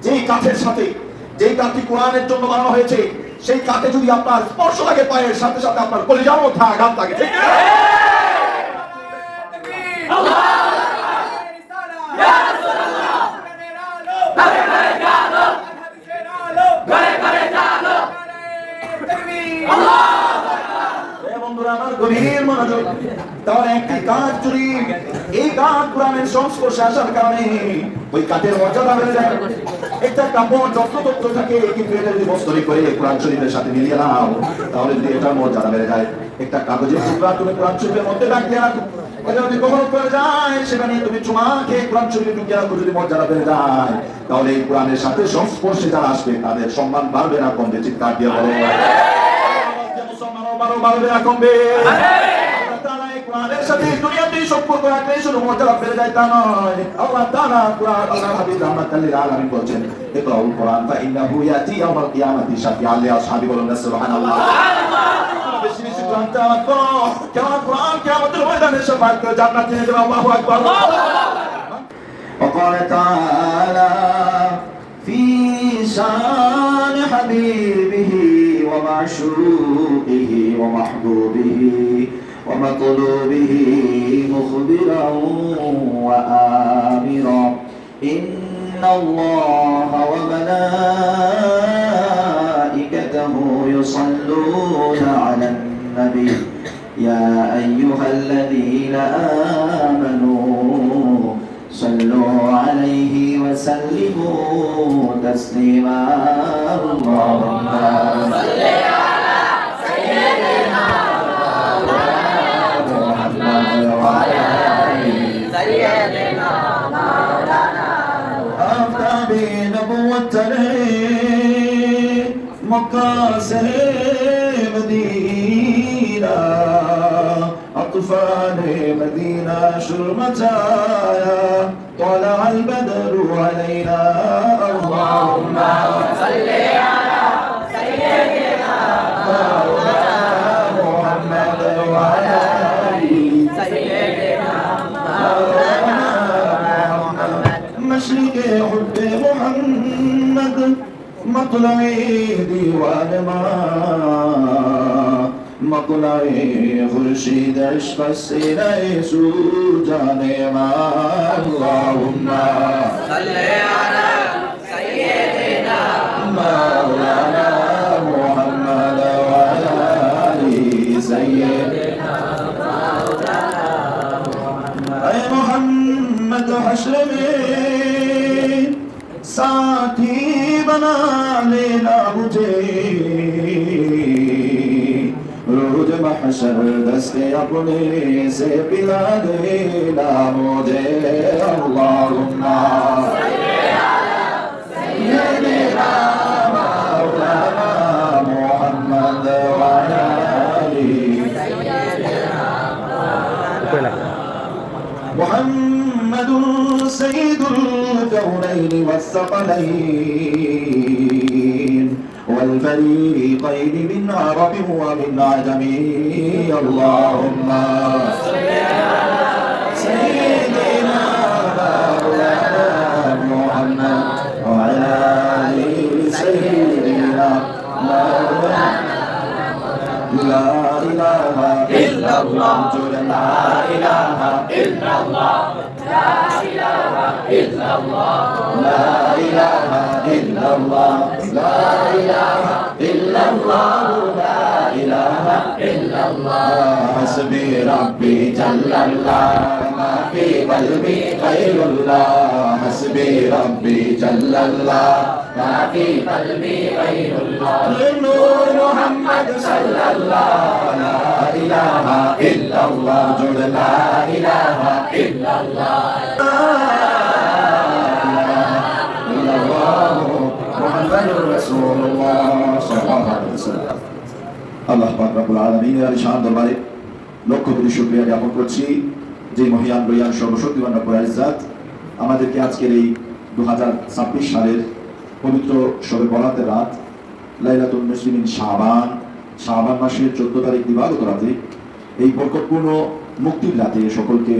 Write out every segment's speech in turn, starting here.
যেই কাঠের সাথে, যেই কাঠটি কোরআনের জন্য বানানো হয়েছে, সেই কাঠে যদি আপনার স্পর্শ লাগে পায়ের সাথে সাথে আপনার কলিজার মধ্যে আঘাত লাগে, ঠিক না? বন্ধুরা আমার গভীর মনোযোগ। তাহলে একটি কাঠ যদি এই কাঠ কোরআনের সংস্পর্শে আসার কারণে ওই কাঠের মর্যাদা বেড়ে যায়। একটা কাপড় যত্রতত্র থাকে, কিন্তু এটা যদি বস্তরি করে কোরআন শরীফের সাথে মিলিয়ে নাও, তাহলে যদি এটার মর্যাদা বেড়ে যায়। একটা কাগজের টুকরা তুমি কোরআন শরীফের মধ্যে রাখলে রাখো, এটা যদি কখনো পড়ে যায় সেখানে তুমি চুমা খেয়ে কোরআন শরীফে ঢুকিয়ে রাখো, যদি মর্যাদা বেড়ে যায়, তাহলে এই কোরআনের সাথে সংস্পর্শে যারা আসবে তাদের সম্মান বাড়বে না কমবে? চিৎকার দিয়ে বলো বাড়বে না কমবে? কোরআনের সাথে দুনিয়াতে সম্পর্ক রাখলে শুধু মর্যাদা বেড়ে যায় তা নয়। আল্লাহ তাআলা কোরআন, আল্লাহর হাবিব রাহমাতাল লিল আলামিন বলেন, ইকরাউল কোরআন ফাইন্নাহু ইয়াতি ইয়াউমাল কিয়ামাতি শাফিআন লিআসহাবি, বলুন না সুবহানাল্লাহ। বেশি বেশি কোরআন তেলাওয়াত করো, কেমন কোরআন কিয়ামতের ময়দানে শাফাআত করে জান্নাতে নিয়ে যাবে। আল্লাহু আকবার। وقال تعالى في شان حبيبه ومعشوقه ومحبوبه ومطلوبه مخبرا وآمرا إن الله وملائكته يصلون على النبي يا أيها الذين آمنوا صلوا عليه وسلموا تسليما اللهم صل على سيدنا محمد وعلى آله سيدنا مولانا أفتى بنبوة مكة مدينة أطفال مدينة شرمتايا طلع البدر علينا اللهم صل على سيدنا مولانا محمد وعلى آله سيدنا مولانا محمد مشرق حب محمد مطلع ديوان ما مطلع خورشید عشق سینه سوزانے ما اللهم صل على سيدنا مولانا محمد وعلى آله سيدنا مولانا محمد اے محمد حشر میں ساتھی بنا لینا مجھے روز محشر دستے اپنے سے پلا دینا مجھے اللہم صل علی سیدنا مولانا محمد وعلی آلہ سیدنا مولانا محمد سید الکونین والثقلین والفريقين من عرب ومن عجم اللهم صل على سيدنا مولانا محمد وعلى آله سيدنا مولانا لا إله إلا الله لا إله إلا الله لا إله إلا الله لا إله إلا الله لا إله إلا الله لا إله إلا الله حسبي ربي جل الله ما في قلبي غير الله حسبي ربي جل الله ما في قلبي غير الله نور محمد صلى الله لا إله إلا الله جل لا إله إلا الله আল্লাহ পাক রব্বুল আলামিনের আলিশান দরবারে লক্ষ কোটি শুকরিয়া জ্ঞাপন করছি যে মহিয়ান বয়ান সর্বশক্তিমান রব্বুল ইজ্জত আমাদেরকে আজকের এই 2026 সালের পবিত্র শবে বরাতের রাত লাইলাতুল মুসলিমিন শাবান মাসের 14 তারিখ দিবাগত রাতে এই বরকতপূর্ণ মুক্তির রাতে সকলকে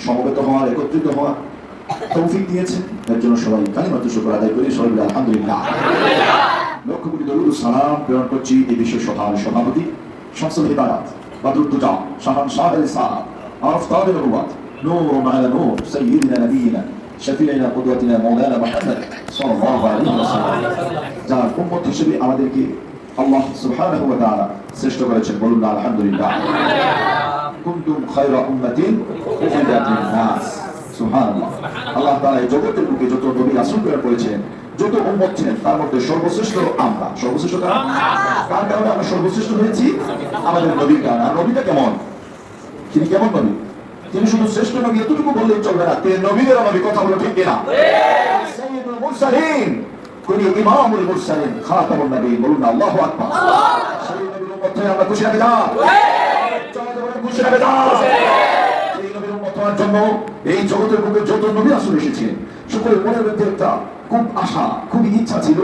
সমবেত হওয়ার, একত্রিত হওয়া তৌফিক দিয়েছেন, এর জন্য সবাই কালিমাতুল শুকর আদায় করি, সবাই বলি আলহামদুলিল্লাহ। লক্ষ কোটি দরুদ ও সালাম প্রেরণ করছি এই বিশ্ব সভার সভাপতি শামসুল হিদায়াত বদরুদ্দোজা শাহান শাহ আল ইসলাম আফতার নবুয়াত নূর আলা নূর সাইয়্যিদিনা নবিয়িনা শফিঈনা কুদওয়াতিনা মাওলানা মুহাম্মদ সাল্লাল্লাহু আলাইহি ওয়াসাল্লাম, যার উম্মত হিসেবে আমাদেরকে আল্লাহ সুবহানাহু ওয়া তাআলা শ্রেষ্ঠ করেছেন, বলুন আলহামদুলিল্লাহ। কুনতুম খায়রা উম্মাতিন উখরিজাত লিন-নাস, সুবহানাল্লাহ। আল্লাহ তাআলা এই জগতের বুকে যত নবী রাসূল প্রেরণ করেছেন, যত উম্মত ছিলেন, তার মধ্যে সর্বশ্রেষ্ঠ আমরা। সর্বশ্রেষ্ঠ কার কারণে আমরা সর্বশ্রেষ্ঠ হয়েছি? আমাদের নবীর কারণে। আর নবীটা কেমন? তিনি কেমন নবী? তিনি শুধু শ্রেষ্ঠ নবী এতটুকু বললেই চলবে না, তিনি নবীদের নবী। কথা বলো ঠিক কিনা? সাইয়্যিদুল মুরসালিন, তিনি ইমামুল মুরসালিন, খাতামুন নবীয়্যিন, বলুন আল্লাহু আকবার। সেই নবীর উম্মত হয়ে আমরা খুশি না বেজার? চলো বলেন খুশি না বেজার? এই নবীর উম্মত হওয়ার জন্য এই জগতের বুকে যত নবী রাসূল এসেছিলেন, সকলের মনের মধ্যে একটা খুব আশা, খুবই ইচ্ছা ছিল,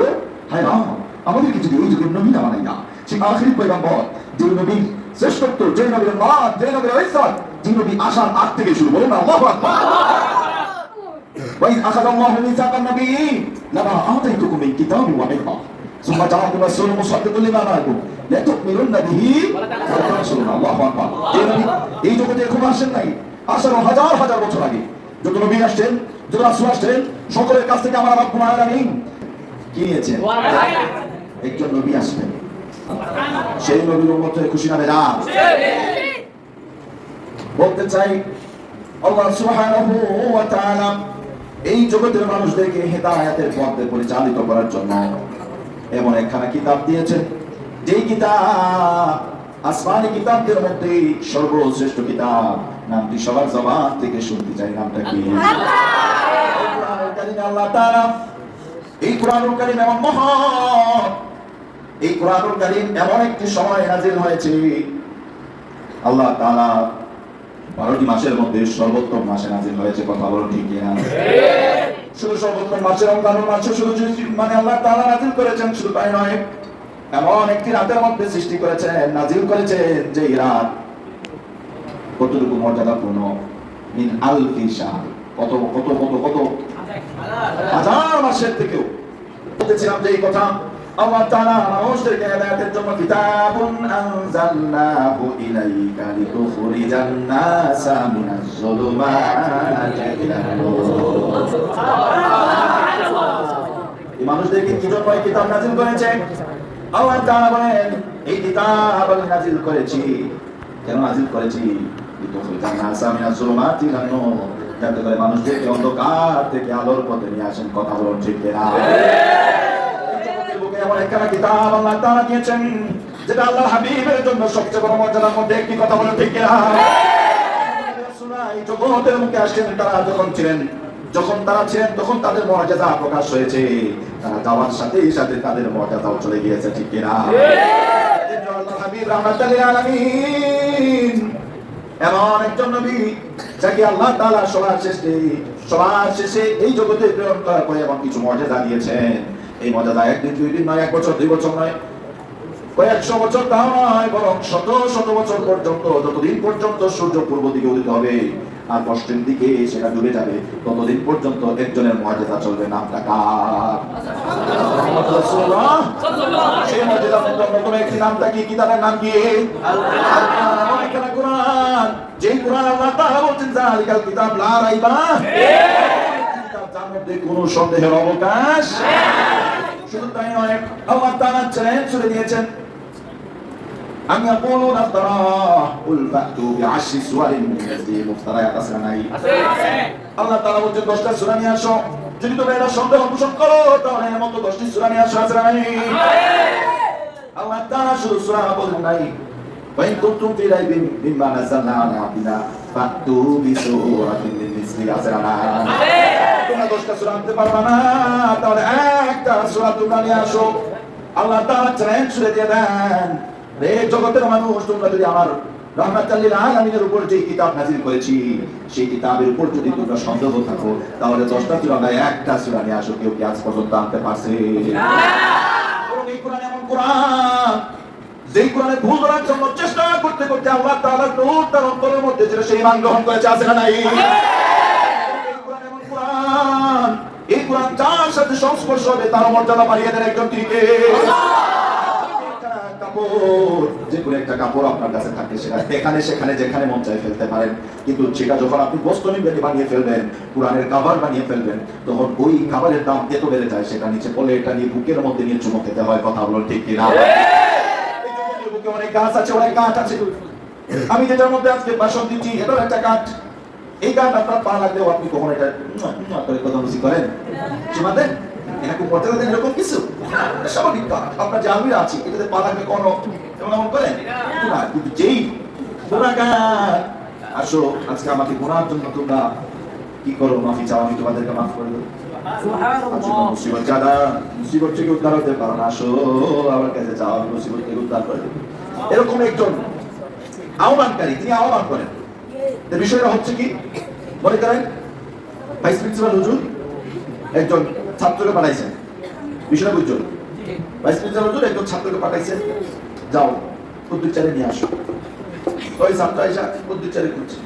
হায় রাম, আমাদেরকে যদি ওই যুগের নবী না বানাই না, সেই আখিরি পয়গম্বর, যে নবীর শ্রেষ্ঠত্ব, যে নবীর মান, যে নবীর ইজ্জত, যে নবী আসার আগ থেকে শুরু, বলুন আল্লাহু আকবার। وإذ أخذ الله ميثاق النبيين لما آتيتكم من كتاب وحكمة ثم جاءكم رسول مصدق لما معكم لتؤمنن به ولتنصرنه, আল্লাহু আকবার। এই জগতে এখন আসেন নাই, আসার হাজার হাজার বছর আগে যত নবী আসছেন, যত রাসূল আসছেন, সকলের কাছ থেকে আমার রব্বুল আলামিন কি নিয়েছেন? একজন নবী আসবেন, সেই নবীর উম্মত হয়ে খুশি না বেজার? বলতে চাই আল্লাহ সুবহানাহু ওয়া তাআলা এই জগতের মানুষদেরকে হেদায়েতের পথে পরিচালিত করার জন্য এমন একখানা কিতাব দিয়েছেন, যেই কিতাব আসমানি কিতাবদের মধ্যে সর্বশ্রেষ্ঠ কিতাব। নামটি সবার জবান থেকে শুনতে চাই, নামটা কি? কোরআনুল কারীম। আল্লাহ তাআলা এই কোরআনুল কারীম এমন মহান, এই কোরআনুল কারীম এমন একটি সময় নাযিল হয়েছে, আল্লাহ তাআলা 12টি মাসের মধ্যে সর্বোত্তম মাসে নাযিল হয়েছে। কথা বলো ঠিক কিনা? শুধু সর্বোত্তম মাসে, রমজানুল মাসে শুধু মানে আল্লাহ তাআলা নাযিল করেছেন, শুধু তাই নয়, এমন একটি রাতের মধ্যে সৃষ্টি করেছেন, নাযিল করেছেন, যে রাত কতটুকু মর্যাদাপূর্ণ। মিন আলফি শাহর, কত কত কত কত হাজার মাসের থেকেও। বলতেছিলাম যে এই কথা আল্লাহ তাআলা মানুষদেরকে হেদায়েতের জন্য কিতাবুন আনজালনাহু ইলাইকা লিতুখরিজান নাসা মিনাজ যুলুমাতি ইলান নূর। এই মানুষদেরকে কি জন্য এই কিতাব নাযিল করেছেন? আল্লাহ তাআলা বলেন, এই কিতাব আমি নাযিল করেছি। কেন নাযিল করেছি? লিতুখরিজান নাসা মিনাজ যুলুমাতি ইলান নূর, যাতে করে মানুষদেরকে অন্ধকার থেকে আলোর পথে নিয়ে আসেন। কথা বলুন ঠিক কিনা? এমন একখানা কিতাব আল্লাহ তাআলা দিয়েছেন, যেটা আল্লাহর হাবিবের জন্য সবচেয়ে বড় মর্যাদার মধ্যে একটি। কথা বলে ঠিক কিনা? এই জগতের মুখে আসছেন, তারা যখন ছিলেন, তখন তাদের মর্যাদা প্রকাশ হয়েছে, তারা যাওয়ার সাথে সাথে তাদের মর্যাদাও চলে গিয়েছে। ঠিক কিনা? আল্লাহর হাবিব রাহমাতুল লিল আলামিন এমন একজন নবী, যাকে আল্লাহ তাআলা সবার শেষে এই জগতে প্রেরণ করার পরে এমন কিছু মর্যাদা দিয়েছেন। এই মর্যাদা একদিন, 2 দিন নয়, 1 বছর, 2 বছর নয়, কয়েকশো বছর তাও নয়, বরং শত শত বছর পর্যন্ত, যতদিন পর্যন্ত সূর্য পূর্ব দিকে উদিত হবে আর পশ্চিম দিকে সেটা ডুবে যাবে, ততদিন পর্যন্ত একজনের মর্যাদা চলবে। নামটা কার? রাসূলুল্লাহ। সেই মর্যাদার মধ্যে অন্যতম একটি নামটা কি? কিতাবের নাম কি? আল কোরআন। যেই কোরআন আল্লাহ তাআলা বলেন, যালিকাল কিতাব লা রাইবা কিতাব, যার মধ্যে কোনো সন্দেহের অবকাশ নেই। শুধু তাই নয়, আল্লাহ তাআলা চ্যালেঞ্জ ছুড়ে দিয়েছেন, আমি ইয়াকুলুন আফতারা কুল ফাতু বিআশরি সুওয়ারিন মিন মিসলিহি মুফতারায়াত। আছে না নাই? আল্লাহ তাআলা বলেন 10টা সূরা নিয়ে আসো, যদি তোমরা এটা সন্দেহ পোষণ করো তাহলে এর মতো 10টি সূরা নিয়ে আসো। আছে না নাই? আল্লাহ তাআলা শুধু সূরা বলেন নাই, ওয়া ইন কুনতুম ফি রাইবিন মিম্মা নাযালনা আলা আবদিনা ফাতু বিসূরাতিন মিন মিসলিহি। আছে না নাই? তোমরা 10টা সূরা আনতে পারবা না, তাহলে একটা সূরা তোমরা নিয়ে আসো। আল্লাহ তাআলা চ্যালেঞ্জ ছুড়ে দিয়ে দেন, রে জগতের মানুষ, তোমরা যদি আমার রাহমাতুল লিল আলামিনের উপর যে কিতাব নাযিল করেছি, সেই কিতাবের উপর যদি তোমরা সন্দেহ থাকো, তাহলে 10টা সূরা নয়, একটা সূরা নিয়ে আসো। কেউ কি আজ পর্যন্ত আনতে পারছে? না। এই কোরআন এমন কোরআন, যেই কোরআনে ভুল ধরার জন্য চেষ্টা করতে করতে আল্লাহ তাআলার নূর তার অন্তরের মধ্যে ছিল, সেই ঈমান গ্রহণ করেছে। আছে না নাই? এই কোরআন এমন কোরআন, কোরআন যার সাথে সংস্পর্শ হবে তার মর্যাদা বাড়িয়ে দেন একজন তিনি কে? যে কোনো একটা কাপড় আপনার কাছে থাকে সেটা এখানে সেখানে যেখানে মন চায় ফেলতে পারেন, কিন্তু সেটা যখন আপনি বস্ত্র নিয়ে বানিয়ে ফেলবেন, কোরআনের কাভার বানিয়ে ফেলবেন, তখন ওই কাভারের দাম এত বেড়ে যায় সেটা নিচে পড়লে এটা নিয়ে বুকের মধ্যে নিয়ে চুমো খেতে হয়। কথা বলো ঠিক কিনা? বুকে অনেক গাছ আছে, অনেক কাঠ আছে। আমি যেটার মধ্যে আজকে ভাষণ দিচ্ছি এটাও একটা কাঠ। এই কাঠ আপনার পা লাগলেও আপনি কখন এটা কথা বুঝি করেন সীমা দেন এরকম মর্যাদা দেন এরকম কিছু স্বাভাবিক কাঠ। আপনার যে আলমিরা আছে এটাতে পা লাগলে কোনো এমন করেন না, কিন্তু যেই গুণাগার আসো আজকে আমাকে গুনার জন্য তোমরা কি করো, মাফি চাও, আমি তোমাদেরকে মাফ করে দেবো। মুসিবত জানা মুসিবত থেকে উদ্ধার হতে পারো না, আসো আমার কাছে চাও, আমি মুসিবত থেকে উদ্ধার করে দেবো। এরকম একজন আহ্বানকারী, তিনি আহ্বান করেন। বিষয়টা হচ্ছে কি, মনে করেন ভাইস প্রিন্সিপাল হুজুর একজন ছাত্রকে পাঠাইছেন, বিষয়টা বুঝছো? ভাইস প্রিন্সিপাল হুজুর একজন ছাত্রকে পাঠাইছেন, যাও কুদ্দুচারে নিয়ে আসো। ওই ছাত্র আইসা কুদ্দুচারে করছে,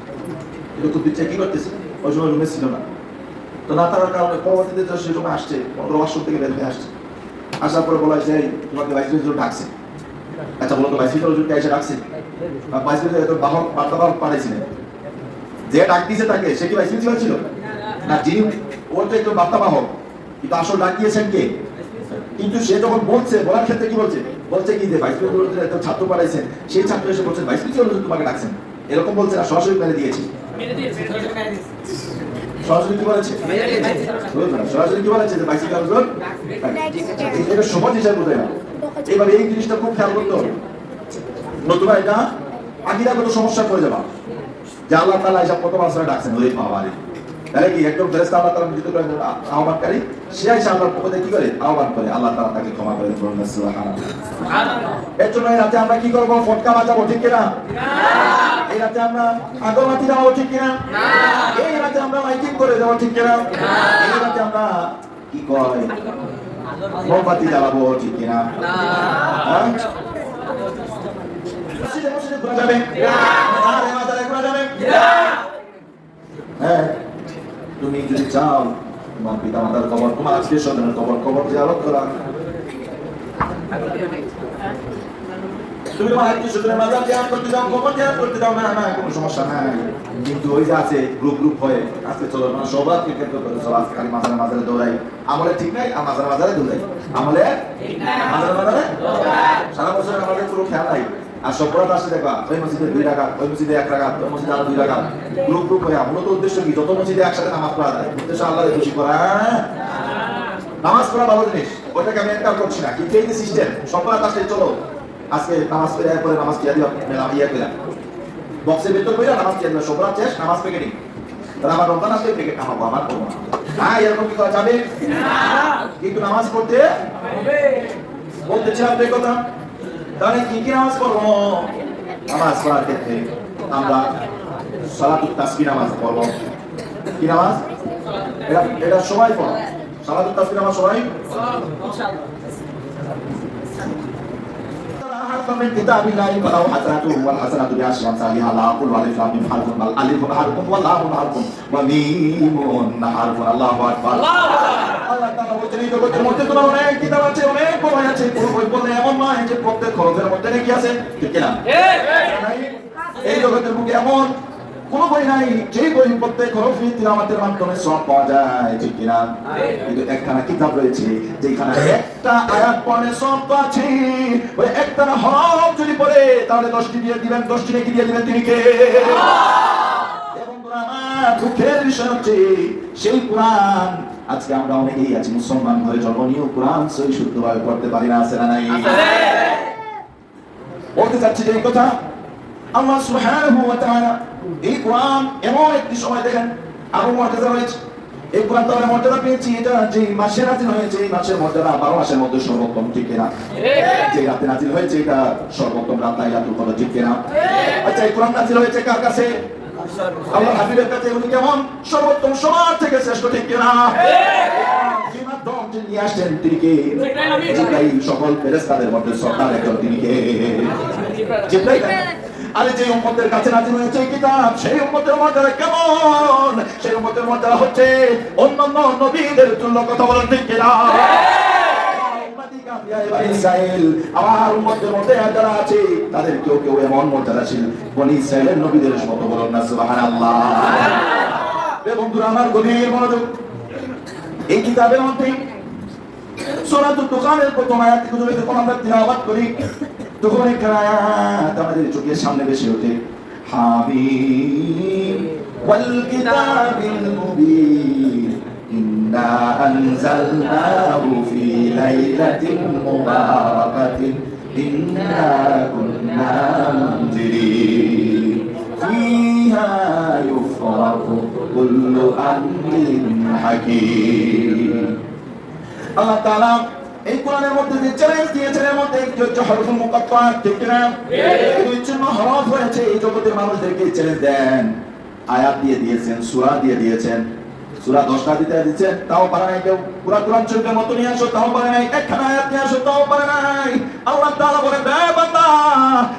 কিন্তু কুদ্দুচারে কি করতেছে? ওই সময় রুমে ছিল না, তো না থাকার কারণে পরবর্তীতে সে রুমে আসছে, ওয়াশরুম থেকে বের হয়ে আসছে। আসার পরে বলা হয়েছে তোমাকে ভাইস প্রিন্সিপাল ডাকছে। আচ্ছা বলো তো ভাইস প্রিন্সিপাল হুজুরকে এসে ডাকছে? ভাইস প্রিন্সিপাল এত বার্তাবাহক পাঠাইছিলেন, যে ডাক দিয়েছে তাকে সে কি ভাইস প্রিন্সিপাল ছিল না? যিনি ওর তো একটু বার্তাবাহক, কিন্তু আসল ডাক দিয়েছেন কে? কিন্তু সে যখন বলছে, বলার ক্ষেত্রে কি বলছে? বলছে কি যে ভাইস প্রিন্সিপাল একটা ছাত্র পাঠাইছেন, সেই ছাত্র এসে বলছেন ভাইস প্রিন্সিপাল তোমাকে ডাকছেন, এরকম বলছে না, সরাসরি মেরে দিয়েছি। সরাসরি কি বলেছে? সরাসরি কি বলেছে যে ভাইস প্রিন্সিপাল এটা সমাজ হিসাবে বোঝায় না। এইভাবে এই জিনিসটা খুব খেয়াল করতে হবে, নতুবা এটা আকীদাগত সমস্যা পড়ে যাবে। যে আল্লাহ তাআলা এসব কত মাসরা ডাকছেন, ওই বাবারে, তাহলে কি একদম ফেরেশতা আল্লাহ তাআলা নিযুক্ত করেন আহ্বানকারী, সে এসে আল্লাহর পক্ষ থেকে কি করে আহ্বান করে, আল্লাহ তাআলা তাকে ক্ষমা করে দেন। সুবহানাল্লাহ। এর জন্য এই রাতে আমরা কি করব? ফটকা বাজাবো, ঠিক কিনা? এই রাতে আমরা আগরবাতি জ্বালাবো, ঠিক কিনা? এই রাতে আমরা লাইটিং করে দেবো, ঠিক কিনা? এই রাতে আমরা কি কয় মোমবাতি জ্বালাবো, ঠিক কিনা? তুমি যদি চাও তোমার পিতা মাতার কবর, তোমার আত্মীয় স্বজনের কবর জিয়ারত করা, তুমি তোমার আত্মীয় স্বজনের মাজার জিয়ারত করতে যাও, কবর জিয়ারত করতে যাও, না না কোনো সমস্যা নাই। কিন্তু ওই যে আছে গ্রুপ হয়ে আজকে চলো না, সবার ক্রিকেট করে চলো, আজকে খালি মাজারে দৌড়াই, আমলে ঠিক নাই, আর মাজারে দৌড়াই, আমলে মাজারে সারা বছর আমাদের পুরো খেয়াল নাই। আর সবরাত আসে দেখবা ওই মসজিদে 2 রাকাত, ওই মসজিদে 1 রাকাত, ওই মসজিদে আরো 2 রাকাত, গ্রুপ হয়ে। মূলত উদ্দেশ্য কি? যত মসজিদে একসাথে নামাজ পড়া যায়, উদ্দেশ্য আল্লাহকে খুশি করা। নামাজ পড়া ভালো জিনিস, ওটাকে আমি এনকার করছি না, কিন্তু এই যে সিস্টেম সবরাত আসে চলো আজকে নামাজ পড়ে পরে নামাজ কি দিও মেলা ইয়া কইরা বক্সের ভিতর কইরা নামাজ কি দিও, সবরাত শেষ নামাজ পেকেটিং, তাহলে আমার রমজান আসলে পেকেট নামাবো, আমার করবো না। হ্যাঁ, এরকম কি করা যাবে? কিন্তু নামাজ পড়তে হবে। বলতেছিলাম এই কথা, তাহলে কি কি নামাজ পড়বো? নামাজ পড়ার ক্ষেত্রে আমরা সালাতুত তাসবিহ নামাজ পড়বো। কি নামাজ? এটা সবাই পড়ো, সালাতুত তাসবিহ নামাজ সবাই من كتاب الله فله حسناته والحسنات بعشر أمثالها لا أقول ألف لام ميم حرف بل ألف حرف واللام حرف وميم حرف الله أكبر। আল্লাহ তাআলা বলেন এই জগতের মধ্যে তোমার অনেক কিতাব আছে, অনেক বই আছে, কোনো বই পড়লে এমন নয় যে প্রত্যেক হরফের মধ্যে কি আছে, ঠিক কিনা? এই জগতের বুকে এমন কোন বই নাই যে বই প্রত্যেক হরফে তিলাওয়াতের মাধ্যমে সওয়াব পাওয়া যায়, ঠিক কিনা? কিন্তু একখানা কিতাব রয়েছে যেখানে একটা আয়াত পড়লে সওয়াব আছে, ওই একটা হরফ যদি পড়ে তাহলে 10টি দিয়ে দিবেন, 10টি নেকি দিয়ে দিবেন তিনি কে? এবং আমার দুঃখের বিষয় হচ্ছে সেই কোরআন আজকে আমরা অনেকেই আছি মুসলমান হয়ে জন্ম নিয়েও কোরআন সহি শুদ্ধভাবে পড়তে পারি না, আছে না নাই? বলতে চাচ্ছি যে এই কথা, আল্লাহ সুবহানাহু ওয়া তাআলা এই কোরআন এমন একটি সময় দেখেন আরো মর্যাদা রয়েছে। এই কোরআন তো আমরা মর্যাদা পেয়েছি, এটা যে মাসে নাজিল হয়েছে এই মাসের মর্যাদা 12 মাসের মধ্যে সর্বোত্তম, ঠিক কিনা? যে রাতে নাজিল হয়েছে এটা সর্বোত্তম রাত, লাইলাতুল কদর, ঠিক কিনা? আচ্ছা, এই কোরআন নাজিল হয়েছে কার কাছে? আল্লাহর হাবিবের কাছে। উনি কেমন? সর্বোত্তম, সবার থেকে শ্রেষ্ঠ, ঠিক কিনা? যে মাধ্যম যিনি নিয়ে আসছেন তিনি কে? জিবরাইল, সকল ফেরেশতাদের মধ্যে সর্দার একজন, তিনি কে? জিবরাইল। আরে যে উম্মতের কাছে নাযিল হয়েছে এই কিতাব, সেই উম্মতের মর্যাদা কেমন? সেই উম্মতের মর্যাদা হচ্ছে অন্যান্য নবীদের তুল্য। কথা বলেন ঠিক কিনা? আমার উম্মতের মধ্যে যারা আছে তাদের কেউ কেউ এমন মর্যাদাশীল বনি ইসরাইলের নবীদের মতো। বলেন না সুবহানাল্লাহ। বন্ধুরা আমার, গভীর মনোযোগ। এই কিতাবের মধ্যে সূরাতুদ দুখানের প্রথম আয়াত থেকে যদি আমরা তিলাওয়াত করি, তখন একটা আয়াত আমাদের চোখের সামনে ভেসে ওঠে, হামিম ওয়াল কিতাবিল মুবিন ইন্না আনজালনাহু ফি লাইলাতিন মুবারাকাতিন ইন্না কুন্না মুনজিরিন ফিহা ইউফরাকু কুল্লু আমরিন হাকীম। আল্লাহ তাআলা এই কোরআনের মধ্যে যে চ্যালেঞ্জ দিয়েছেন, এর মধ্যে একটি হচ্ছে হরফুল মুকাত্তাআত, ঠিক না? এই জন্য হরফ হয়েছে, এই জগতের মানুষদেরকে চ্যালেঞ্জ দেন। আয়াত দিয়ে দিয়েছেন, সূরা দিয়ে দিয়েছেন। সূরা 10টা দিতে দিয়েছেন, তাও পারে নাই কেউ। পুরা কোরআন শরীফের মতো নিয়ে আসো, তাও পারে নাই। একখানা আয়াত নিয়ে আসো, তাও পারে নাই। আল্লাহ তাআলা বলেন, হে বান্দা,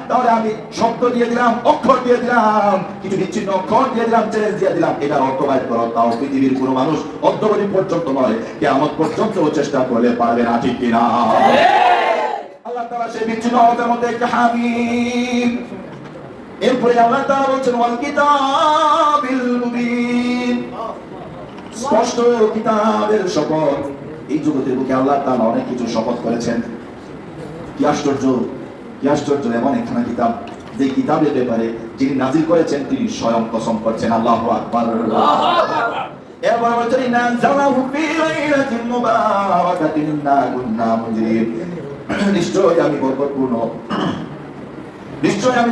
তাহলে আমি শব্দ দিয়ে দিলাম, অক্ষর দিয়ে দিলাম, কিছু বিচ্ছিন্ন অক্ষর দিয়ে দিলাম, চ্যালেঞ্জ দিয়ে দিলাম, এটার অর্থ বাইর করো। তাও পৃথিবীর কোনো মানুষ অদ্যবধি পর্যন্ত নয়, কিয়ামত পর্যন্ত চেষ্টা করলে পারবে না, ঠিক কিনা? আল্লাহ তাআলা সেই বিচ্ছিন্ন অর্থের মধ্যে একটা হামিম। এরপরে আল্লাহ তাআলা বলছেন ওয়াল কিতাবিল মুবিন, স্পষ্ট কিতাবের শপথ। এই জগতের বুকে আল্লাহ তাআলা অনেক কিছু শপথ করেছেন। কি আশ্চর্য, কি আশ্চর্য! এমন একখানা কিতাব, যে কিতাবের ব্যাপারে যিনি নাযিল করেছেন তিনি স্বয়ং কসম করছেন। আল্লাহু আকবার। এরপর বলছেন ইন্না আনজালনাহু ফি লাইলাতিন মুবারাকাতিন ইন্না কুন্না মুনজিরিন। নিশ্চয়ই আমি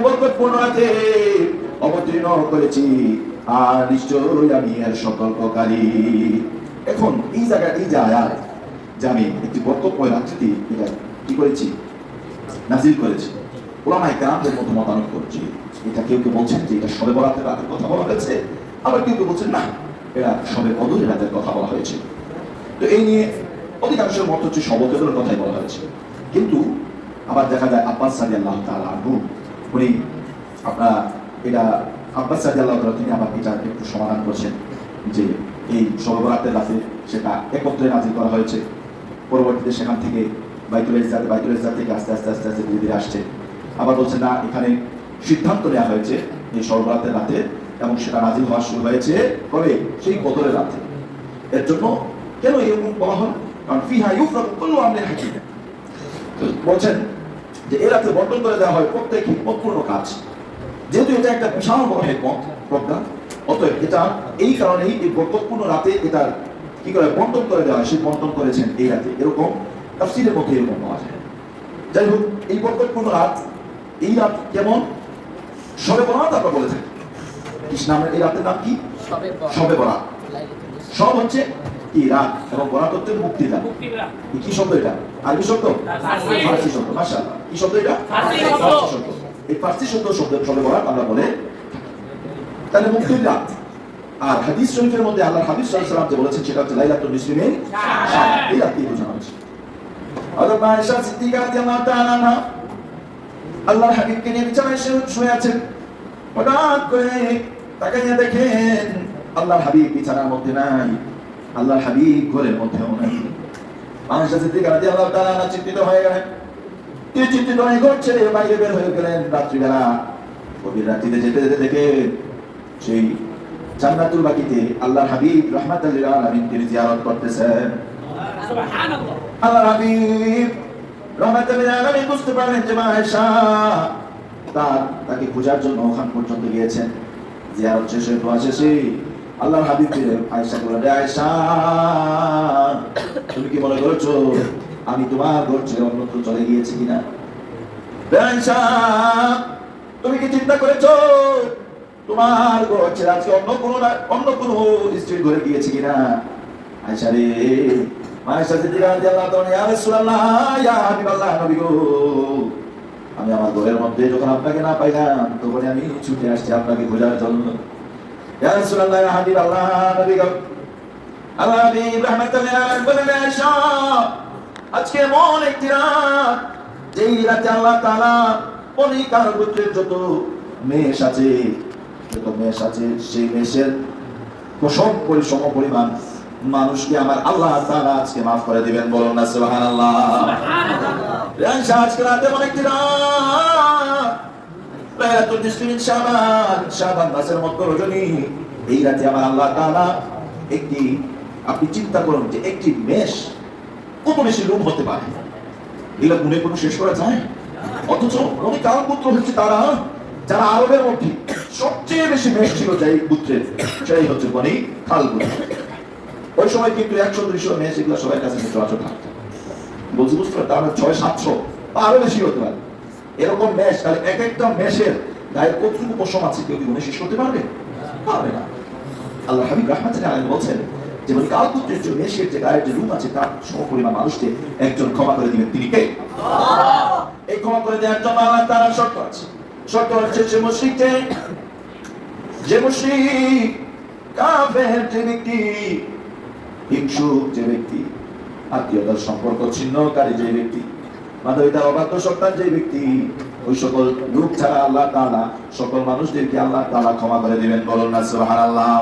বরকতপূর্ণ রাতে অবতীর্ণ করেছি, আর নিশ্চয়ই আমি এর সতর্ককারী। এখন এই জায়গায় এই যে আয়াত, যে আমি একটি বরকতময় রাত্রিতে এটা কি করেছি, নাযিল করেছি, উলামায়ে কেরামদের মধ্যে মতামত করছি। এটা কেউ কেউ বলছেন যে এটা শবে বরাতের রাতের কথা বলা হয়েছে, আবার কেউ কেউ বলছেন না, এটা শবে কদরের রাতের কথা বলা হয়েছে। তো এই নিয়ে অধিকাংশের মত হচ্ছে শবে কদরের কথাই বলা হয়েছে। কিন্তু আবার দেখা যায় আব্বাস রাদিয়াল্লাহু তাআলা আনহু, উনি আপনারা এটা আব্বাস রাদিয়াল্লাহু তাআলা তিনি আবার এটা একটু সমাধান করছেন যে এই শবে বরাতের রাতে সেটা একত্রে নাযিল করা হয়েছে। পরবর্তীতে সেখান থেকে বাইতুল ইজ্জাত থেকে আস্তে আস্তে আস্তে আস্তে ধীরে ধীরে আসছে। আবার বলছে না, এখানে সিদ্ধান্ত নেওয়া হয়েছে এই শবে বরাতের রাতে, এবং সেটা নাযিল হওয়া শুরু হয়েছে কবে? সেই কদরের রাতে। এর জন্য কেন এরকম বলা হয়? কারণ ফিহা ইউফরাকু কুল্লু আমরিন হাকীম। বলছেন যে এই রাতে বন্টন করে দেওয়া হয় প্রত্যেক হিকমতপূর্ণ কাজ। যেহেতু এটা একটা বিশাল বড় হিকমত প্রজ্ঞা, অতএব এটা এই কারণেই এই বরকতপূর্ণ রাতে এটা কি করে বন্টন করে দেওয়া হয়। সে বন্টন করেছেন এই রাতে, এরকম তাফসীরের মধ্যে এরকম পাওয়া যায়। যাই হোক, এই বরকতপূর্ণ রাত, এই রাত কেমন? শবে বরাত আমরা বলে থাকি। কৃষ্ণ নামের এই রাতের নাম কি? শবে বরাত। সব হচ্ছে কি রাত, এবং বরাত হচ্ছে মুক্তির রাত। কি শব্দ এটা? আরবি শব্দ, ফার্সি শব্দ। মাশাআল্লাহ, কি শব্দ এটা? ফার্সি শব্দ। এই ফার্সি শব্দ শবে বরাত আমরা বলে, তাহলে মুক্তির রাত। আর হাদিস শরীফের মধ্যে আল্লাহর হাবিব সাল্লাল্লাহু আলাইহি ওয়াসাল্লাম যে বলেছেন সেটা হচ্ছে লাইলাতুল নিসফি মিন শাবান। এই রাতটি বোঝানো হচ্ছে। হযরত আয়েশা সিদ্দিকা রাদিয়াল্লাহু তাআলা আনহা আল্লাহর হাবিবকে নিয়ে বিছানায় শুয়ে আছেন। হঠাৎ করে তাকাইয়া দেখেন আল্লাহর হাবিব বিছানার মধ্যে নাই, আল্লাহর হাবিব ঘরের মধ্যেও নাই। আয়েশা সিদ্দিকা রাদিয়াল্লাহু তাআলা আনহা চিন্তিত হয়ে গেলেন। তিনি চিন্তিত হয়ে ঘর ছেড়ে বাইরে বের হয়ে গেলেন রাত্রিবেলা। গভীর রাত্রিতে যেতে যেতে দেখেন সেই জান্নাতুল বাকিতে আল্লাহর হাবিব রাহমাতুল লিল আলামিন তিনি জিয়ারত করতেছেন। সুবহানাল্লাহ। আল্লাহর হাবিব রাহমাতুল লিল আলামিন বুঝতে পারলেন যে আয়েশা তাকে খোঁজার জন্য ওখান পর্যন্ত গিয়েছেন। জিয়ারত শেষে, দোয়া শেষে আল্লাহর হাবিব আয়েশাকে বললেন, আয়েশা তুমি কি মনে করছো আমি তোমার ঘর ছেড়ে অন্যত্র চলে গিয়েছি কিনা? আয়েশা তুমি কি চিন্তা করেছো তোমার ঘর ছেড়ে আজকে অন্য কোনো স্ত্রীর ঘরে গিয়েছি কিনা? আয়েশা রে, আয়েশা সিদ্দিকা রাদিয়াল্লাহু তাআলা, ইয়া রাসূলুল্লাহ, ইয়া হাবিবাল্লাহ, নবী গো, আমি আমার ঘরের মধ্যে যখন আপনাকে না পাইলাম তখন আমি ছুটে আসছি আপনাকে খোঁজার জন্য। ইয়া রাসূলুল্লাহ, ইয়া হাবিবাল্লাহ, নবী গো, আল্লাহ হাবিব রাহমাতুল লিল আলামিন বলেন, আয়েশা আজকে এমন একটি রাত, যেই রাতে আল্লাহ তাআলা অনেক গোত্রের যত মেষ আছে, যত মেষ আছে, সেই মেষের সম পরিমাণ মানুষকে আমার আল্লাহ তাআলা আজকে মাফ করে দিবেন। বলুন না সুবহানাল্লাহ। আজকে রাতে অনেকটি লাইলাতুল নিসফি মিন শাবান মাসের মধ্য রজনী। এই রাতে আমার আল্লাহ তাআলা একটি, আপনি চিন্তা করুন যে একটি মেষ কত বেশি লোভ হতে পারে, এগুলো গুণে কোনো শেষ করা যায়? অথচ অনেক কালপুত্র হচ্ছে তারা যারা আরবের মধ্যে সবচেয়ে বেশি মেষ ছিল যাই পুত্রের, সেই হচ্ছে বনি খালপুত্র। ওই সময় কিন্তু 100-200 মেষ এগুলো সবার কাছে সচরাচর থাকতো। বলছি বুঝতে পারতো, আমরা 600-700 বা আরো বেশি হতে পারে এরকম মেষ। তাহলে এক একটা মেষের গায়ে কতটুকু পশম আছে কেউ কি গুণে শেষ করতে পারবে? পারবে না। আল্লাহ হাবিব রাহমাতুল্লাহ আলাইহি বলছেন যে বনি কালপুত্রের যে মেষের যে গায়ের যে রূপ আছে তার সমপরিমাণ মানুষকে একজন ক্ষমা করে দিবেন। তিনি কে? এই ক্ষমা করে দেওয়ার জন্য আল্লাহ তাআলার শর্ত আছে। শর্ত হচ্ছে যে মুশরিক কাফের যে ব্যক্তি, হিংসুক যে ব্যক্তি, আত্মীয়তার সম্পর্ক ছিন্নকারী যে ব্যক্তি, মানবতার অবাধ্য সত্তার যে ব্যক্তি, ওই সকল লোক ছাড়া আল্লাহ তাআলা সকল মানুষদেরকে আল্লাহ তাআলা ক্ষমা করে দিবেন। বলুন না সুবহানাল্লাহ।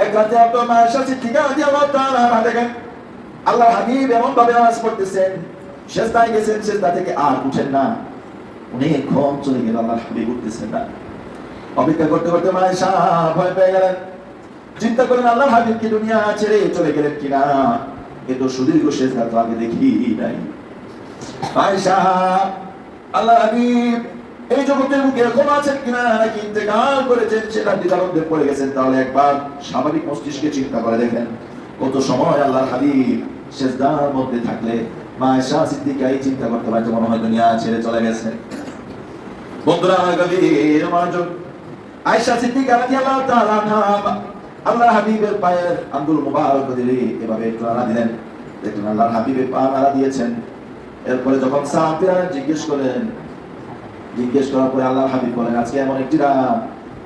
এক রাতে আপনার মায়ের সাথে ঠিকানা দিয়ে আল্লাহ তাআলা দেখেন আল্লাহ হাবিব এমন ভাবে নামাজ পড়তেছেন, সেজদায় গেছেন, সেজদা থেকে আর উঠেন না। অনেকক্ষণ চলে গেল, আল্লাহ হাবিব উঠতেছেন না। অপেক্ষা করতে করতে মায়েশা ভয় পেয়ে গেলেন, চিন্তা করেন আল্লাহ হাবিব কি দুনিয়া ছেড়ে চলে গেলেন কিনা। এত সুদীর্ঘ সেজদা তো আগে দেখি নাই। মায়েশা আল্লাহ হাবিব এই জগতের বুকে এখন আছেন কিনা নাকি ইন্তেকাল করেছেন সেটা দ্বিধাদ্বন্দ্বে পড়ে গেছেন। তাহলে একবার স্বাভাবিক মস্তিষ্কে চিন্তা করে দেখেন কত সময় আল্লাহ হাবিব সেজদার মধ্যে থাকলে মায়েশা সিদ্দিকা এই চিন্তা করতে পারতো মনে হয় দুনিয়া ছেড়ে চলে গেছে। বন্ধুরা আমার গভীর মনোযোগ, আয়েশা সিদ্দিকা রাদিয়াল্লাহু তাআলা আনহা আল্লাহ হাবিবের পায়ের আঙ্গুল মুবারক দিয়ে এভাবে একটু নাড়া দিলেন। দেখুন আল্লাহ হাবিবের পা নাড়া দিয়েছেন। এরপরে যখন সাহাবীরা জিজ্ঞেস করার পরে আল্লাহ হাবিব বলেন আজকে এমন একটি রাত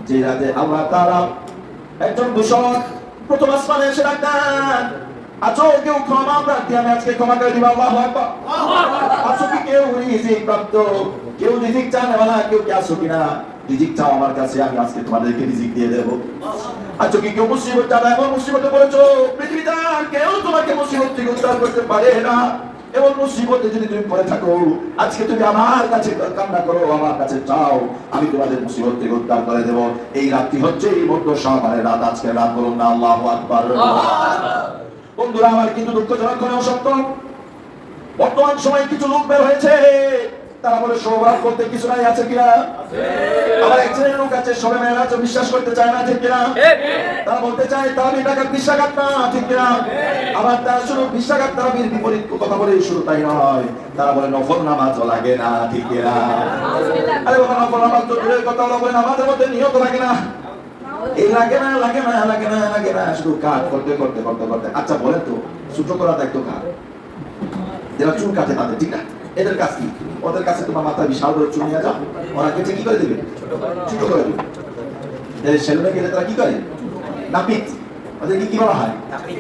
যে রাতে আল্লাহ তাআলা একজন দূষক প্রথম আসমানে এসে ডাকতেন, আছো কেউ ক্ষমা প্রার্থী, আমি আজকে ক্ষমা করে দিব। আল্লাহু আকবার। আছো কি কেউ রিজিক প্রাপ্ত, কেউ রিজিক চায় না, কেউ কি আছো কিনা রিজিক চাও আমার কাছে, আমি আজকে তোমাদেরকে রিজিক দিয়ে দেব। আছো কি কেউ মুসিবত যারা এমন মুসিবতে পড়েছো পৃথিবীতে আর কেউ তোমাকে মুসিবত থেকে উদ্ধার করতে পারে না, এমন মুসিবতে যদি তুমি পড়ে থাকো আজকে তুমি আমার কাছে কান্না করো, আমার কাছে চাও, আমি তোমাদের মুসিবত থেকে উদ্ধার করে দেব। এই রাতটি হচ্ছে এই মধ্য শাবানের রাত, আজকে রাত। বলুন না আল্লাহু আকবার। বন্ধুরা আমার কিন্তু দুঃখজনক হলেও সত্য, বর্তমান সময়ে কিছু লোক বের হয়েছে তারা বলে সৌভাগ্য করতে কিছু নাই, আছে কিনা? আবার এক শ্রেণীর লোক আছে সবে মেয়েরা তো বিশ্বাস করতে চায় না, ঠিক কিনা? তারা বলতে চায় তারাবি ডাকাত বিশ্বাঘাত না, ঠিক কিনা? আবার তারা শুধু বিশ্বাঘাত তারাবির বিপরীত কথা বলে শুরু তাই নয়, তারা বলে নফল নামাজও লাগে না, ঠিক কিনা? আরে বাবা নফল নামাজ তো দূরের কথা, বলে নামাজের মধ্যে নিয়ত লাগে না, এই লাগে না শুধু কাজ করতে করতে করতে করতে। আচ্ছা বলেন তো ছোট করা দায়িত্ব কার? যারা চুল কাটে তাদের, ঠিক না? এদের কাজ কি? ওদের কাছে তোমার মাথা বিশাল করে চুল নিয়ে যাও, ওরা কেটে কি করে দেবে? ছোট করে দেবে। সেলুনে গেলে তারা কি করে? নাপিত। ওদেরকে কি বলা হয়?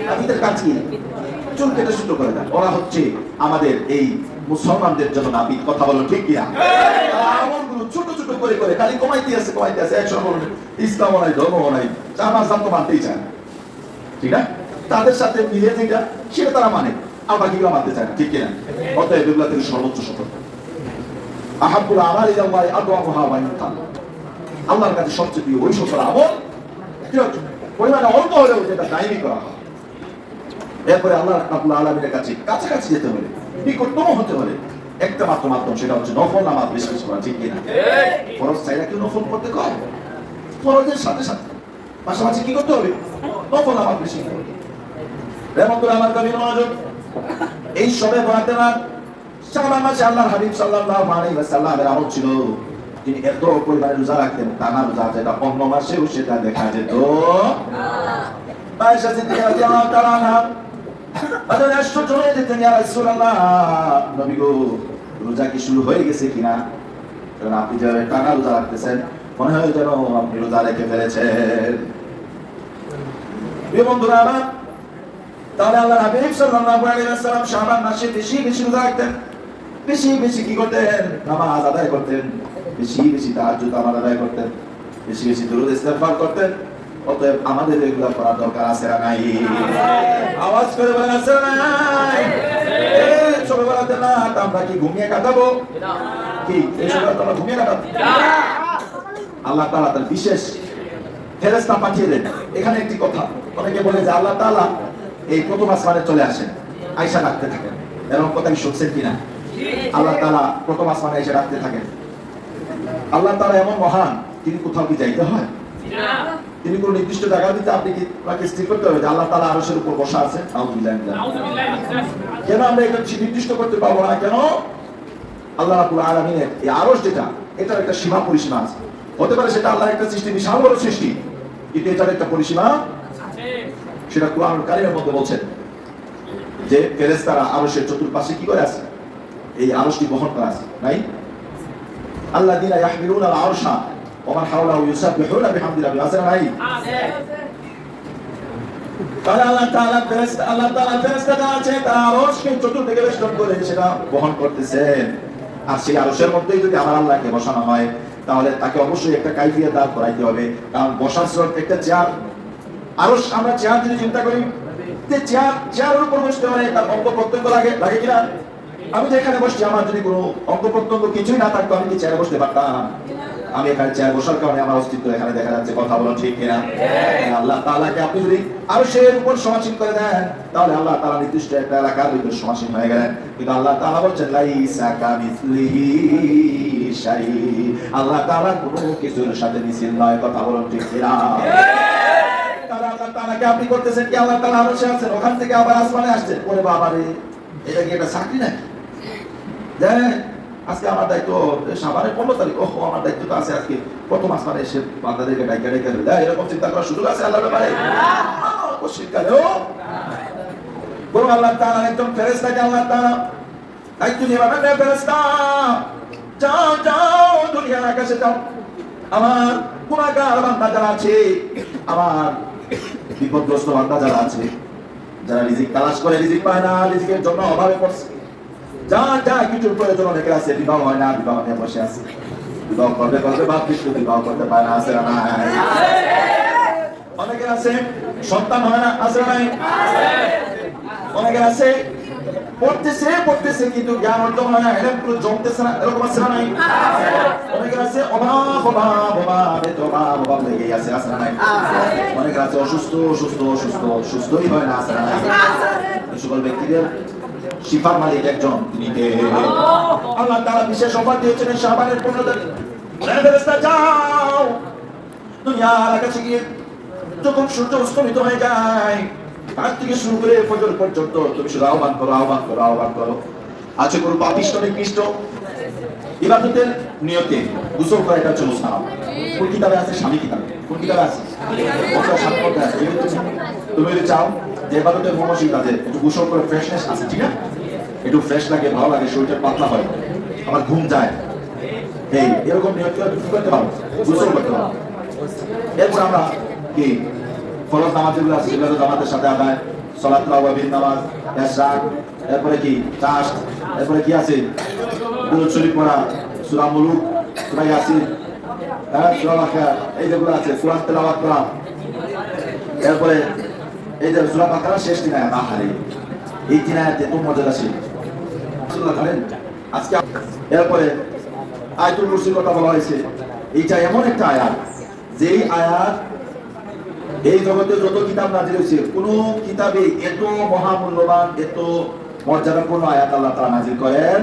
নাপিতের কাজ কি? চুল কেটে ছোট করে দেয়। ওরা হচ্ছে আমাদের এই মুসলমানদের জন্য নাপিত। কথা বলো ঠিক কিনা? আমলগুলো ছোট ছোট করে করে খালি কমাইতে আছে। একসময় বলুন ইসলাম নাই, ধর্ম নাই, জামাত তো মানতেই চায় না, ঠিক না? তাদের সাথে মিলে যেটা সেটা তারা মানে, আমরা কিগুলো মানতে চাই না, ঠিক কিনা? অতএব এগুলা থেকে সর্বোচ্চ সতর্ক। আহাব্বুল আমাল ইলাল্লাহি আদওয়ামুহা ওয়া ইনকাল। আল্লাহর কাছে সবচেয়ে প্রিয় ওই সকল আমল পরিমাণে অল্প হলেও যেটা দায়ী করা হয়। এরপরে আল্লাহ রাব্বুল আলামিনের কাছে কাছাকাছি যেতে হলে, নিকটতম হতে হলে একটা মাত্র মাধ্যম, সেটা হচ্ছে নফল নামাজ বেশি বেশি করা, ঠিক কিনা? ফরজ চাইলে কেউ নফল করতে কয়, ফরজের সাথে সাথে পাশাপাশি কি করতে হবে? নফল নামাজ বেশি করতে হবে। বন্ধুরা আমার গভীর মনোযোগ, এই সবে বরাতের রাত শাবান মাসে আল্লাহর হাবিব সাল্লাল্লাহু আলাইহি ওয়াসাল্লামের আমল ছিল তিনি এত পরিমাণে রোজা রাখতেন, টানা রোজা, যেটা অন্য মাসেও সেটা দেখা যেত না। আয়েশা সিদ্দিকা রাদিয়াল্লাহু তাআলা আনহা আদর আশ্চর্য হয়ে যেতেন, ইয়া রাসূলুল্লাহ, নবী গো রোজা কি শুরু হয়ে গেছে কিনা? কারণ আপনি যেভাবে টানা রোজা রাখতেছেন মনে হয় যেন আপনি রোজা রেখে ফেলেছেন। প্রিয় বন্ধুরা আমার, তাহলে আল্লাহ হাবিব সাল্লাল্লাহু আলাইহি ওয়াসাল্লাম শাবান মাসে বেশি বেশি রোজা রাখতেন, বেশি বেশি কি করতেন? নামাজ আদায় করতেন, বেশি বেশি তাহাজ্জুদ আমার আদায় করতেন, বেশি বেশি দুরূদ ইস্তেগফার করতেন। অতএব আমাদের এগুলো করার দরকার আছে না নাই? আওয়াজ করে বলেন আছে না নাই? ছোটবেলাতে না আমরা কি ঘুমিয়ে কাটাবো? কি এই ছোটবেলাতে আমরা ঘুমিয়ে কাটাবো? আল্লাহ তাআলা তার বিশেষ ফেরেশতা পাঠিয়ে দেন। এখানে একটি কথা, অনেকে বলে যে আল্লাহ তাআলা এই প্রথম আসমানে চলে আসেন, আয়েশা রাখতে থাকেন। এরকম কথা কি শুনছেন কিনা? আল্লাহ তাআলা প্রথম আসমানে এসে রাখতে থাকেন। আল্লাহ তাআলা এমন মহান, তিনি কোথাও কি যাইতে হয়? তিনি কোন নির্দিষ্ট জায়গা দিতে আপনি কি আপনাকে স্থির করতে হবে যে আল্লাহ তাআলা আরশের উপর বসা আছে? নাউযুবিল্লাহ। কেন আমরা এটা নির্দিষ্ট করতে পারবো না? কেন? আল্লাহ রাব্বুল আলামিনের এই আরশ যেটা, এটার একটা সীমা পরিসীমা আছে। হতে পারে সেটা আল্লাহর একটা সৃষ্টি, বিশাল বড় সৃষ্টি, কিন্তু এটার একটা পরিসীমা আছে। সেটা কোরআনুল কারীমের মধ্যে বলছেন যে ফেরেশতারা আরশের চতুর্পাশে কি করে আছে? এই আরশটি বহন করা আছে, নাই? আল্লাযীনা ইয়াহমিলুনা আল আরশা ওয়া মান হাওলাহু ইউসাব্বিহুনা বিহামদি রাব্বিহিম। আছে নাই? আছে। তাহলে আল্লাহ তাআলা ফেরেশতারা আছে, তারা আরশকে চতুর্দিকে বেষ্টন করে সেটা বহন করতেছেন। আর সেই আরশের মধ্যেই যদি আমার আল্লাহকে বসানো হয়, তাহলে তাকে অবশ্যই একটা কাইফিয়ত দাঁড় করাইতে হবে। কারণ বসার স্রোত একটা চেয়ার, আরশ আমরা চেয়ার যদি চিন্তা করি, যে চেয়ারের উপর বসতে মানে তার অঙ্গ প্রত্যঙ্গ লাগে কিনা? আমি তো এখানে বসছি, আমার যদি কোনো অঙ্গ প্রত্যঙ্গ কিছুই না থাকতো আমি কি চেয়ারে বসতে পারতাম? আমি এখানে চেয়ার বসার কারণে আমার অস্তিত্ব এখানে দেখা যাচ্ছে। কথা বলো ঠিক কিনা? আল্লাহ তাআলাকে আপনি যদি আরশের উপর সমাসীন করে দেন, তাহলে আল্লাহ তাআলা নির্দিষ্ট একটা এলাকার ভিতর সমাসীন হয়ে গেলেন। কিন্তু আল্লাহ তাআলা বলছেন লাইসা কামিসলিহি শাই, আল্লাহ তাআলা কোনো কিছুর সাথে মিছিল নয়। কথা বলো ঠিক কিনা? তাহলে আল্লাহ তাআলাকে আপনি করতেছেন কি? আল্লাহ তাআলা আরশে আছেন, ওখান থেকে আবার আসমানে আসছেন। ওরে বাবা রে, এটা কি একটা চাকরি নাকি? দেখ আজকে আমার দায়িত্ব সাবানের 15 তারিখ, ওহো আমার দায়িত্ব তো আছে আজকে প্রথম আসমানে এসে বান্দাদেরকে ডাইকা দেয়, এরকম চিন্তা করার সুযোগ আছে আল্লাহর ব্যাপারে? শীতকালেও বরং আল্লাহ তাআলা একজন ফেরেশতাকে আল্লাহ তাআলা দায়িত্ব দিয়ে বলেন, ফেরেশতা যাও দুনিয়ার আকাশে যাও, আমার গুনাহগার বান্দা যারা আছে, আমার বিপদগ্রস্ত বান্দা যারা আছে, যারা রিজিক তালাশ করে রিজিক পায় না, রিজিকের জন্য অভাবে পড়ছে, যা কিছুর প্রয়োজন অনেকের আছে, বিবাহ হয় না, বিবাহ নিয়ে বসে আছে, বিবাহ করবে বাপ কিছু বিবাহ করতে পারে না, আছে না নাই? অনেকের আছে সন্তান হয় না, আছে না নাই? অনেকের আছে পড়তেছে কিন্তু জ্ঞান অর্জন হয় না, এটা পুরো জমতেছে না, এরকম আছে না নাই? অনেকের আছে অভাব লেগেই আছে না নাই? অনেকের আছে সুস্থই হয় না, আছে না নাই? এই সকল ব্যক্তিদের শিফার মালিক একজন, তিনি কে? আল্লাহ তাআলা বিশেষ অফার দিয়েছেন শাবানের 15 তারিখ। ফেরেশতা যাও দুনিয়ার আকাশে গিয়ে যখন সূর্য অস্তমিত হয়ে যায়, রাত থেকে শুরু করে ফজর পর্যন্ত তুমি শুধু আহ্বান করো। আছে কোন পাপিষ্ঠ নিকৃষ্ট ইবাদতের নিয়তে গোসল করা, এটা হচ্ছে মুস্তাহাব। কোন কিতাবে আছে? স্বামী কিতাবে। কোন কিতাবে আছে? তুমি যদি চাও যে ইবাদতের মনোসিক কাজে একটু গোসল করে ফ্রেশনেস আছে, ঠিক আছে, একটু ফ্রেশ লাগে, ভালো লাগে, শরীরটা পাতলা হয়, আমার ঘুম যায়, এরকম নিয়ত করে তুমি করতে পারো, গোসল করতে পারো। এরপর আমরা কি ফরজ নামাজ যেগুলো আছে সেগুলো জামাতের সাথে আদায়, সালাত তারাবির নামাজ, ইশরাক, এরপরে কি চাষ্ট, এরপরে কি আছে দুরূদ শরীফ পড়া, সূরা মুলুক, সূরা ইয়াসিন, সূরা বাকারা, এই যেগুলো আছে, কোরআন তেলাওয়াত করা, এরপরে এই যে সূরা বাকারা শেষ 3 আয়াত, আহারে এই 3 আয়াতে তো মজা আছে রাসূলুল্লাহ জানেন। আজকে এরপরে আয়াতুল কুরসির কথা বলা হয়েছে। এইটা এমন একটা আয়াত, যেই আয়াত এই জগতে যত কিতাব নাযিল হয়েছে কোন কিতাবে এত মহামূল্যবান, এত মর্যাদাপূর্ণ আয়াত আল্লাহ তাআলা নাযিল করেন।